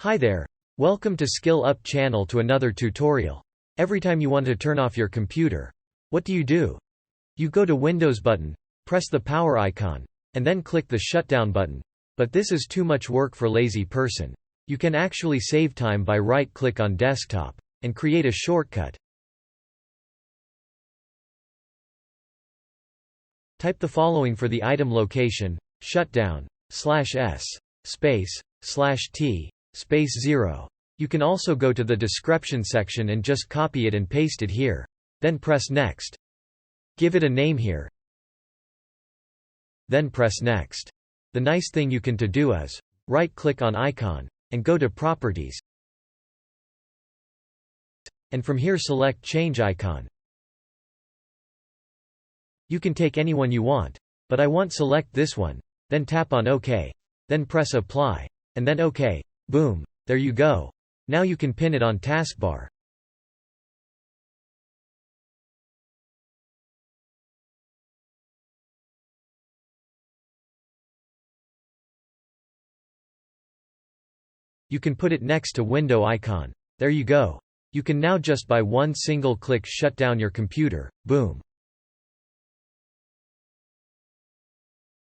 Hi there. Welcome to Skill Up channel to another tutorial. Every time you want to turn off your computer, what do? You go to Windows button, press the power icon, and then click the shutdown button. But this is too much work for lazy person. You can actually save time by right-click on desktop and create a shortcut. Type the following for the item location: shutdown /s /t /0. You can also go to the description section and just copy it and paste it here. Then press next. Give it a name here. Then press next. The nice thing you can do is right-click on icon and go to properties. And from here select change icon. You can take any one you want, but I want select this one. Then tap on OK. Then press apply. And then OK. Boom. There you go. Now you can pin it on taskbar. You can put it next to window icon. There you go. You can now just by one single click shut down your computer. Boom.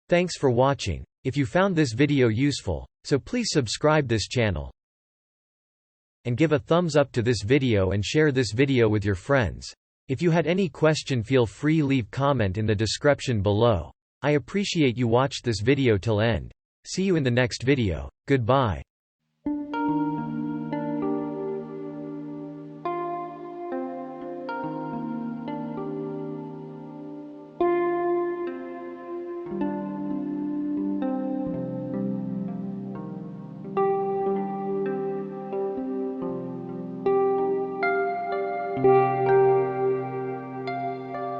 Thanks for watching. If you found this video useful, so please subscribe this channel and give a thumbs up to this video and share this video with your friends. If you had any question, feel free leave comment in the description below. I appreciate you watched this video till end. See you in the next video. Goodbye.